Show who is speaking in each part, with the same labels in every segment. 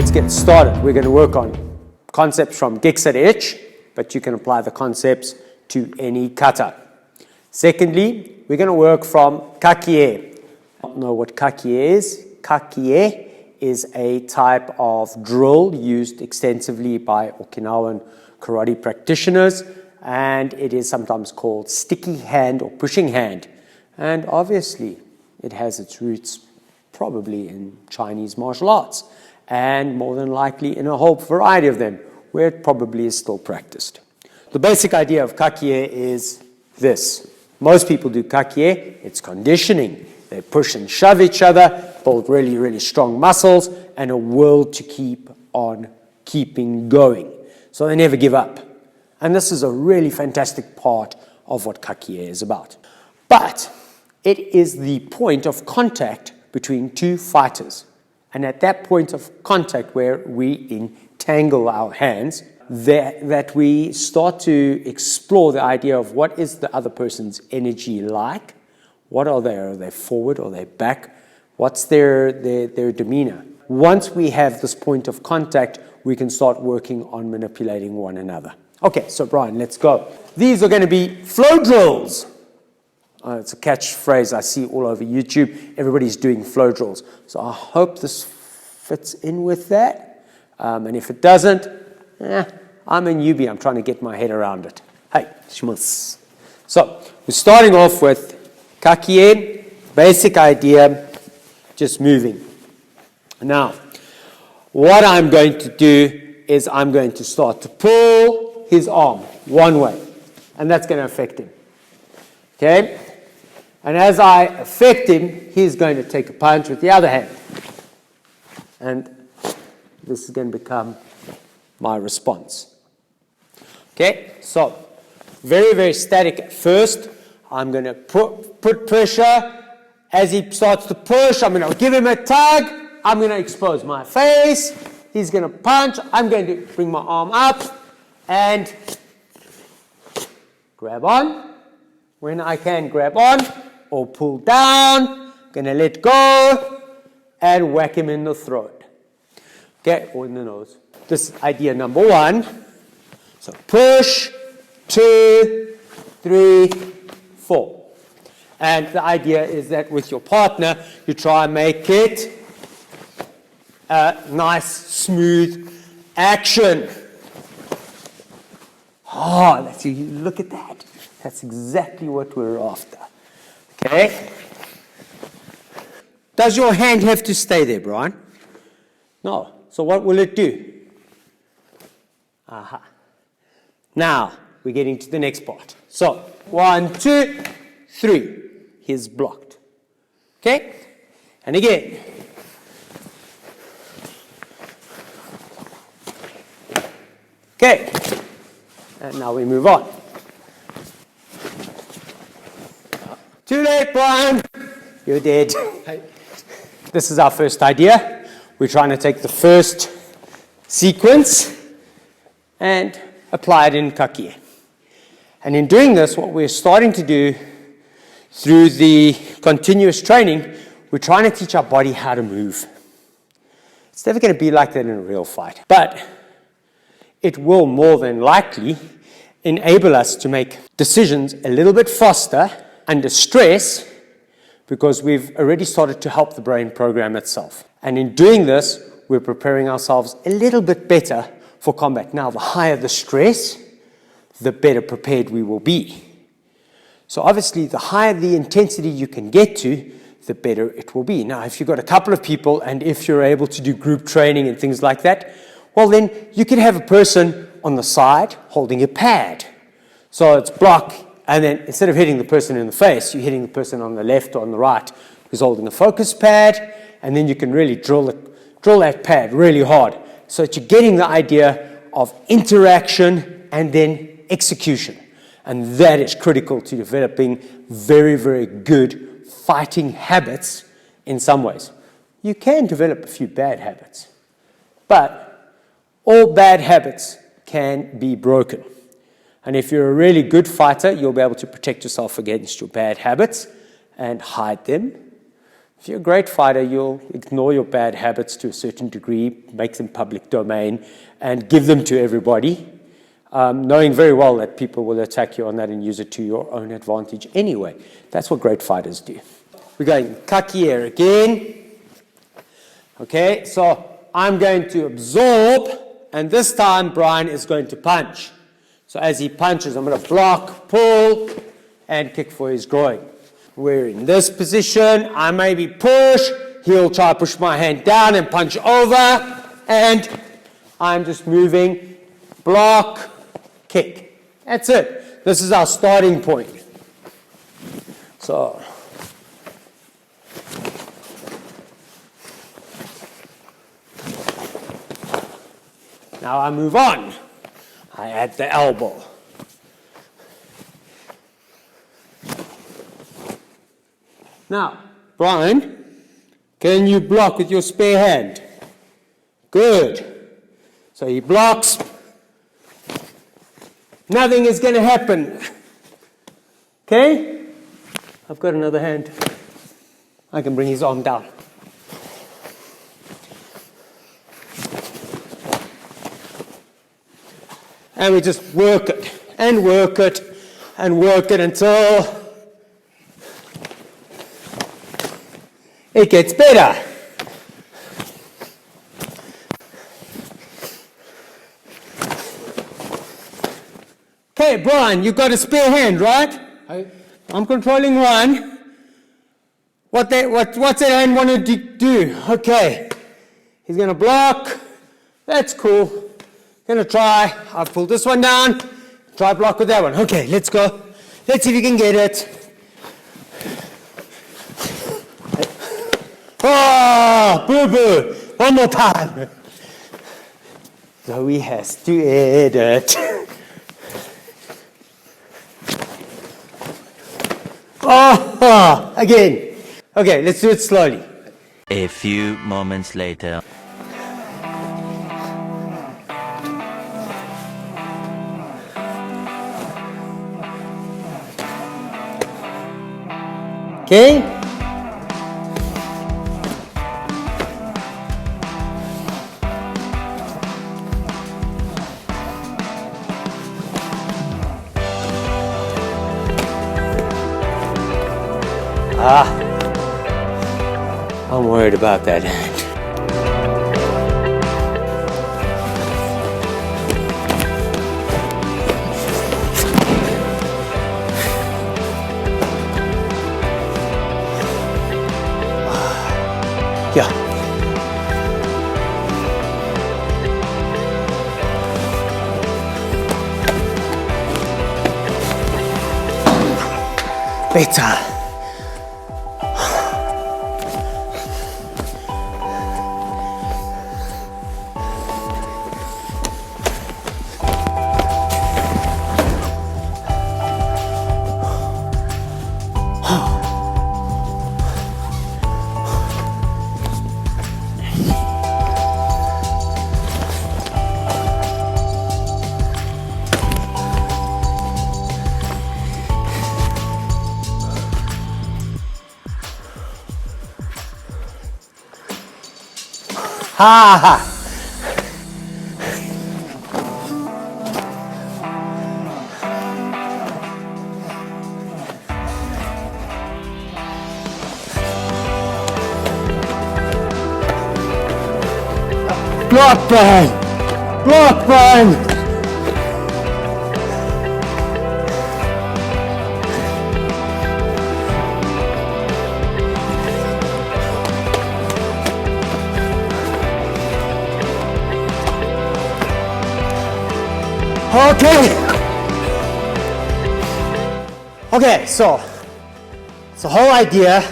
Speaker 1: let's get started. We're going to work on concepts from Geki, but you can apply the concepts to any kata. Secondly, we're going to work from Kakie. I don't know what Kakie is. Kakie is a type of drill used extensively by Okinawan karate practitioners, and it is sometimes called sticky hand or pushing hand. And obviously, it has its roots probably in Chinese martial arts, and more than likely in a whole variety of them, where it probably is still practiced. The basic idea of Kakie is this. Most people do Kakie, it's conditioning. They push and shove each other, build really, really strong muscles, and a will to keep on keeping going. So they never give up. And this is a really fantastic part of what Kakie is about. But it is the point of contact between two fighters. And at that point of contact where we entangle our hands, that we start to explore the idea of what is the other person's energy like. What are they? Are they forward? Are they back? What's their demeanor? Once we have this point of contact, we can start working on manipulating one another. Okay, so Brian, let's go. These are going to be flow drills. It's a catchphrase I see all over YouTube. Everybody's doing flow drills. So I hope this fits in with that. And if it doesn't, I'm a newbie. I'm trying to get my head around it. Hey, schmutz. So we're starting off with Kakie, basic idea, just moving. Now, what I'm going to do is I'm going to start to pull his arm one way, and that's going to affect him. Okay? And as I affect him, he's going to take a punch with the other hand. And this is going to become my response. Okay? So, very, very static at first. I'm going to put pressure. As he starts to push, I'm going to give him a tug. I'm going to expose my face. He's going to punch. I'm going to bring my arm up and grab on. When I can grab on or pull down, I'm going to let go and whack him in the throat. Okay, or in the nose. This is idea number one. So push, 2, 3, 4. And the idea is that with your partner, you try and make it a nice, smooth action. Oh, look at that. That's exactly what we're after. Okay? Does your hand have to stay there, Brian? No. So what will it do? Aha. Now, we're getting to the next part. So, 1, 2, 3. He's blocked. Okay? And again. Okay. And now we move on. Too late, Brian. You're dead. This is our first idea. We're trying to take the first sequence and apply it in Kakie. And in doing this, what we're starting to do through the continuous training, we're trying to teach our body how to move. It's never going to be like that in a real fight. But it will more than likely enable us to make decisions a little bit faster under stress because we've already started to help the brain program itself. And in doing this, we're preparing ourselves a little bit better for combat. Now, the higher the stress, the better prepared we will be. So obviously, the higher the intensity you can get to, the better it will be. Now, if you've got a couple of people and if you're able to do group training and things like that, well, then you can have a person on the side holding a pad. So it's block, and then instead of hitting the person in the face, you're hitting the person on the left or on the right who's holding a focus pad, and then you can really drill that pad really hard so that you're getting the idea of interaction and then execution. And that is critical to developing very, very good fighting habits in some ways. You can develop a few bad habits, but all bad habits can be broken. And if you're a really good fighter, you'll be able to protect yourself against your bad habits and hide them If you're a great fighter, you'll ignore your bad habits to a certain degree, make them public domain, and give them to everybody, knowing very well that people will attack you on that and use it to your own advantage anyway. That's what great fighters do. We're going Kakie here again. Okay, so I'm going to absorb, and this time Brian is going to punch. So as he punches, I'm going to block, pull, and kick for his groin. We're in this position. I maybe push. He'll try to push my hand down and punch over. And I'm just moving. Block, kick. That's it. This is our starting point. So. Now I move on. I add the elbow. Now, Brian, can you block with your spare hand? Good. So he blocks. Nothing is going to happen. Okay? I've got another hand. I can bring his arm down. And we just work it, and work it, and work it until it gets better. Okay, Brian, you've got a spare hand, right? I'm controlling one. What's that hand want to do? Okay. He's going to block. That's cool. Going to try. I'll pull this one down. Try block with that one. Okay, let's go. Let's see if you can get it. Oh, boo-boo. One more time. Zoe has to edit. Oh, again. Okay, let's do it slowly.
Speaker 2: A few moments later.
Speaker 1: Okay? I'm worried about that hand. Yeah. Better. Ha ha! Block, Brian! Block, Brian! Okay, so the whole idea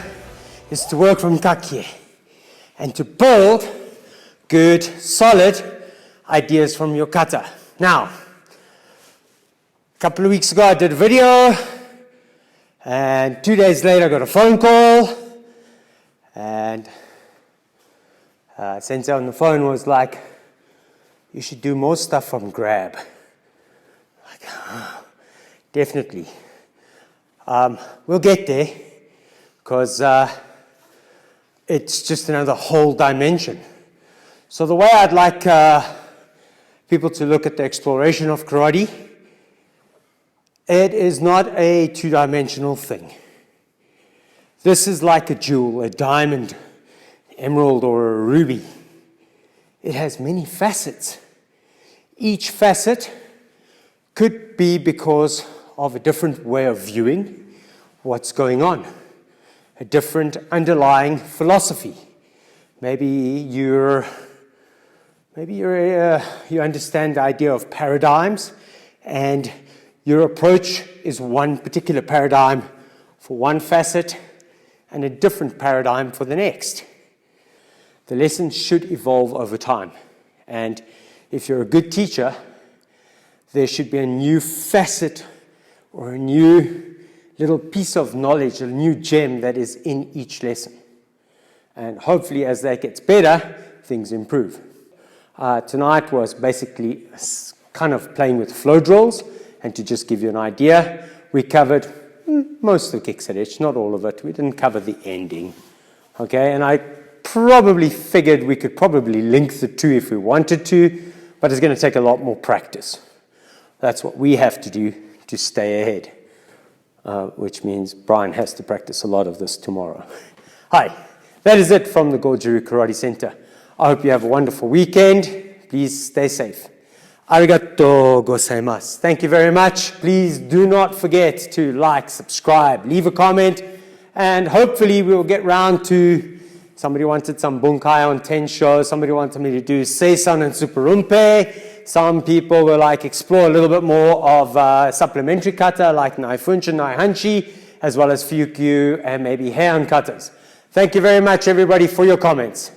Speaker 1: is to work from Kakie and to build good, solid ideas from your kata. Now, a couple of weeks ago I did a video, and 2 days later I got a phone call, and Sensei on the phone was like, you should do more stuff from grab. Like, definitely. We'll get there, because it's just another whole dimension. So the way I'd like people to look at the exploration of karate, it is not a two-dimensional thing. This is like a jewel, a diamond, emerald, or a ruby. It has many facets. Each facet could be because of a different way of viewing what's going on, a different underlying philosophy. Maybe you understand the idea of paradigms, and your approach is one particular paradigm for one facet and a different paradigm for the next. The lesson should evolve over time, and if you're a good teacher, there should be a new facet or a new little piece of knowledge, a new gem that is in each lesson. And hopefully as that gets better, things improve. Tonight was basically kind of playing with flow drills, and to just give you an idea, we covered most of the kicks at edge, not all of it. We didn't cover the ending. Okay, and I probably figured we could probably link the two if we wanted to, but it's going to take a lot more practice. That's what we have to do to stay ahead, which means Brian has to practice a lot of this tomorrow. Hi, that is it from the Goju Karate Center. I hope you have a wonderful weekend. Please stay safe. Arigato gozaimasu. Thank you very much. Please do not forget to like, subscribe, leave a comment, and hopefully we'll get round to, somebody wanted some bunkai on tensho, somebody wanted me to do seisan and superumpe, some people were like explore a little bit more of supplementary kata like nai funchi, nai hanchi, as well as fyukyu and maybe heian katas. Thank you very much everybody for your comments.